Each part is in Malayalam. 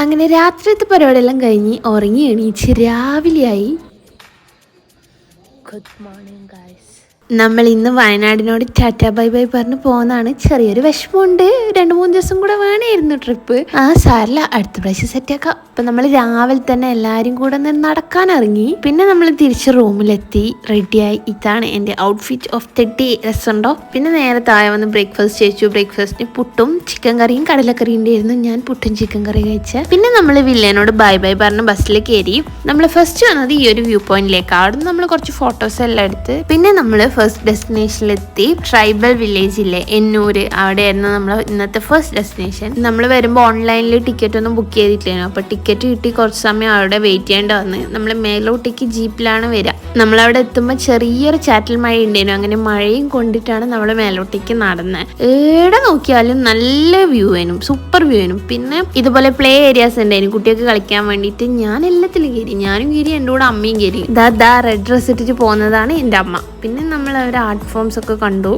അങ്ങനെ രാത്രിയത്തെ പരിപാടിയെല്ലാം കഴിഞ്ഞ് ഉറങ്ങി എണീച്ച് രാവിലെയായി. Good morning guys. നമ്മൾ ഇന്ന് വയനാടിനോട് ടാറ്റ ബൈ ബൈ പറഞ്ഞ് പോകുന്നതാണ്. ചെറിയൊരു വിഷമമുണ്ട്, 2-3 ദിവസം കൂടെ വേണമായിരുന്നു ട്രിപ്പ്. സാരില്ല, അടുത്ത പ്രാവശ്യം സെറ്റാക്കാം. അപ്പം നമ്മൾ രാവിലെ തന്നെ എല്ലാവരും കൂടെ നടക്കാൻ ഇറങ്ങി. പിന്നെ നമ്മൾ തിരിച്ച് റൂമിലെത്തി റെഡിയായി. ഇതാണ് എൻ്റെ ഔട്ട്ഫിറ്റ് ഓഫ് ദി ഡേ. രസമുണ്ടോ? പിന്നെ നേരെ താഴെ വന്ന് ബ്രേക്ക്ഫാസ്റ്റ് കഴിച്ചു. ബ്രേക്ക്ഫാസ്റ്റിന് പുട്ടും ചിക്കൻ കറിയും കടലക്കറിയും ഉണ്ടായിരുന്നു. ഞാൻ പുട്ടും ചിക്കൻ കറി കഴിച്ച. പിന്നെ നമ്മൾ വില്ലേനോട് ബൈ ബൈ പറഞ്ഞ് ബസ്സിൽ കയറി. നമ്മൾ ഫസ്റ്റ് വന്നത് ഈ ഒരു വ്യൂ പോയിന്റിലേക്ക്. അവിടെ നമ്മൾ കുറച്ച് ഫോട്ടോസ് എല്ലാം എടുത്ത് പിന്നെ നമ്മൾ ഫസ്റ്റ് ഡെസ്റ്റിനേഷനിലെത്തി. ട്രൈബൽ വില്ലേജ് ഇല്ലേ, എന്നൂര്, അവിടെയായിരുന്നു നമ്മൾ ഇന്നത്തെ ഫസ്റ്റ് ഡെസ്റ്റിനേഷൻ. നമ്മൾ വരുമ്പോൾ ഓൺലൈനിൽ ടിക്കറ്റ് ഒന്നും ബുക്ക് ചെയ്തിട്ടില്ലായിരുന്നു. അപ്പോൾ ടിക്കറ്റ് കിട്ടി കുറച്ച് സമയം അവിടെ വെയിറ്റ് ചെയ്യേണ്ടി വന്ന്. നമ്മൾ മേലോട്ടേക്ക് ജീപ്പിലാണ് വരിക. നമ്മളവിടെ എത്തുമ്പോൾ ചെറിയൊരു ചാറ്റൽ മഴ ഉണ്ടായിരുന്നു. അങ്ങനെ മഴയും കൊണ്ടിട്ടാണ് നമ്മൾ മേലോട്ടേക്ക് നടന്നത്. എവിടെ നോക്കിയാലും നല്ല വ്യൂ ആയിരുന്നു, സൂപ്പർ വ്യൂ ആയിരുന്നു. പിന്നെ ഇതുപോലെ പ്ലേ ഏരിയാസ് ഉണ്ടായിരുന്നു കുട്ടികൾക്ക് കളിക്കാൻ വേണ്ടിയിട്ട്. ഞാൻ എല്ലാത്തിലും കയറി, ഞാനും കയറി, എൻ്റെ കൂടെ അമ്മയും കയറി. ദാ റെഡ് ഡ്രസ് ഇട്ടിട്ട് പോകുന്നതാണ് എൻ്റെ അമ്മ. പിന്നെ നമ്മൾ അവരുടെ ആർട്ട് ഫോംസ് ഒക്കെ കണ്ടു.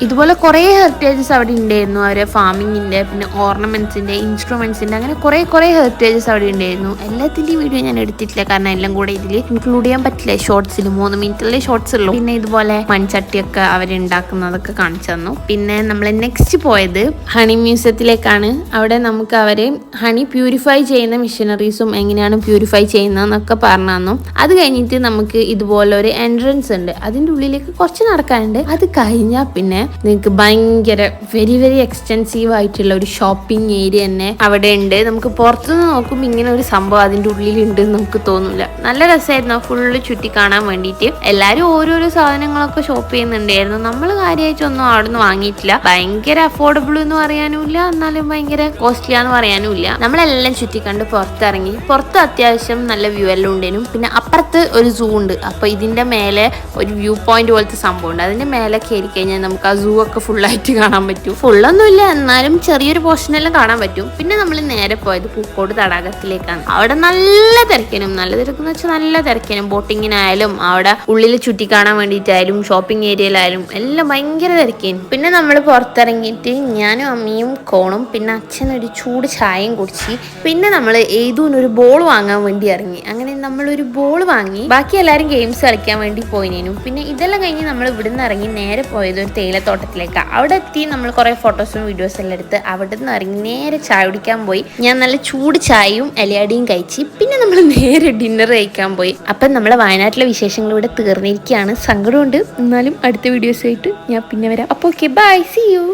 ഇതുപോലെ കുറേ ഹെറിറ്റേജസ് അവിടെ ഉണ്ടായിരുന്നു. അവരെ ഫാമിങ്ങിൻ്റെ, പിന്നെ ഓർണമെൻറ്റ്സിൻ്റെ, ഇൻസ്ട്രുമെൻറ്റ്സിൻ്റെ, അങ്ങനെ കുറേ ഹെറിറ്റേജസ് അവിടെ ഉണ്ടായിരുന്നു. എല്ലാത്തിൻ്റെയും വീഡിയോ ഞാൻ എടുത്തിട്ടില്ല, കാരണം എല്ലാം കൂടെ ഇതിൽ ഇൻക്ലൂഡ് ചെയ്യാൻ പറ്റില്ല. ഷോർട്സിൽ 3 മിനിറ്റിലെ ഷോർട്സ് ഉള്ളൂ. പിന്നെ ഇതുപോലെ മൺചട്ടിയൊക്കെ അവരുണ്ടാക്കുന്നതൊക്കെ കാണിച്ചു തന്നു. പിന്നെ നമ്മൾ നെക്സ്റ്റ് പോയത് ഹണി മ്യൂസിയത്തിലേക്കാണ്. അവിടെ നമുക്ക് അവർ ഹണി പ്യൂരിഫൈ ചെയ്യുന്ന മിഷനറീസും എങ്ങനെയാണ് പ്യൂരിഫൈ ചെയ്യുന്നതെന്നൊക്കെ പറഞ്ഞു തന്നു. അത് കഴിഞ്ഞിട്ട് നമുക്ക് ഇതുപോലെ ഒരു എൻട്രൻസ് ഉണ്ട്. അതിൻ്റെ ഉള്ളിലേക്ക് കുറച്ച് നടക്കാനുണ്ട്. അത് കഴിഞ്ഞാൽ പിന്നെ നിങ്ങൾക്ക് ഭയങ്കര വെരി എക്സ്റ്റെൻസീവ് ആയിട്ടുള്ള ഒരു ഷോപ്പിംഗ് ഏരിയ തന്നെ അവിടെ ഉണ്ട്. നമുക്ക് പുറത്തുനിന്ന് നോക്കുമ്പോൾ ഇങ്ങനെ ഒരു സംഭവം അതിൻ്റെ ഉള്ളിലുണ്ട് നമുക്ക് തോന്നില്ല. നല്ല രസമായിരുന്നു ഫുള്ള് ചുറ്റി കാണാൻ വേണ്ടിയിട്ട്. എല്ലാവരും ഓരോരോ സാധനങ്ങളൊക്കെ ഷോപ്പ് ചെയ്യുന്നുണ്ടായിരുന്നു. നമ്മൾ കാര്യമായിട്ടൊന്നും അവിടെ നിന്ന് വാങ്ങിയിട്ടില്ല. ഭയങ്കര അഫോർഡബിൾ എന്ന് പറയാനുമില്ല, എന്നാലും ഭയങ്കര കോസ്റ്റ്ലി ആണെന്ന് പറയാനുമില്ല. നമ്മളെല്ലാം ചുറ്റിക്കണ്ട് പുറത്തിറങ്ങി. പുറത്ത് അത്യാവശ്യം നല്ല വ്യൂ എല്ലാം ഉണ്ടായിരുന്നു. പിന്നെ അപ്പുറത്ത് ഒരു സൂ ഉണ്ട്. അപ്പോൾ ഇതിൻ്റെ മേലെ ഒരു വ്യൂ പോയിന്റ് പോലത്തെ സംഭവം ഉണ്ട്. അതിൻ്റെ മേലെ കയറി കഴിഞ്ഞാൽ നമുക്ക് ആ സൂ ഒക്കെ ഫുള്ളായിട്ട് കാണാൻ പറ്റും. ഫുള്ളൊന്നുമില്ല, എന്നാലും ചെറിയൊരു പോർഷനെല്ലാം കാണാൻ പറ്റും. പിന്നെ നമ്മൾ നേരെ പോയത് പൂക്കോട് തടാകത്തിലേക്കാണ്. അവിടെ നല്ല തിരക്കനും, നല്ല തിരക്കെന്ന് വെച്ചാൽ നല്ല തിരക്കനും. ബോട്ടിങ്ങിനായാലും അവിടെ ഉള്ളിൽ ചുറ്റി കാണാൻ വേണ്ടിയിട്ടായാലും ഷോപ്പിംഗ് ഏരിയയിലായാലും എല്ലാം ഭയങ്കര തിരക്കേനും. പിന്നെ നമ്മൾ പുറത്തിറങ്ങിയിട്ട് ഞാനും അമ്മയും കോണും പിന്നെ അച്ഛനൊരു ചൂട് ചായയും കുടിച്ച് പിന്നെ നമ്മൾ ഏതൂനൊരു ബോൾ വാങ്ങാൻ വേണ്ടി ഇറങ്ങി. അങ്ങനെ നമ്മളൊരു ബോൾ വാങ്ങി. ബാക്കി എല്ലാവരും ഗെയിംസ് കളിക്കാൻ വേണ്ടി പോയിനേനും. പിന്നെ ഇതെല്ലാം കഴിഞ്ഞ് നമ്മൾ ഇവിടുന്ന് ഇറങ്ങി നേരെ പോയത് ഒരു തേയിലത്തോട്ടത്തിലേക്ക്. അവിടെ എത്തി നമ്മൾ കുറേ ഫോട്ടോസും വീഡിയോസും എല്ലാം എടുത്ത് അവിടെ നിന്ന് ഇറങ്ങി നേരെ ചായ കുടിക്കാൻ പോയി. ഞാൻ നല്ല ചൂട് ചായയും ഇലയടിയും കഴിച്ച് പിന്നെ നമ്മൾ നേരെ ഡിന്നർ കഴിക്കാൻ പോയി. അപ്പം നമ്മളെ വയനാട്ടിലെ വിശേഷങ്ങൾ ഇവിടെ തീർന്നിരിക്കുകയാണ്. സങ്കടമുണ്ട്, എന്നാലും അടുത്ത വീഡിയോസായിട്ട് ഞാൻ പിന്നെ വരാം. അപ്പോൾ ഓക്കെ, ബൈ, സീ യു.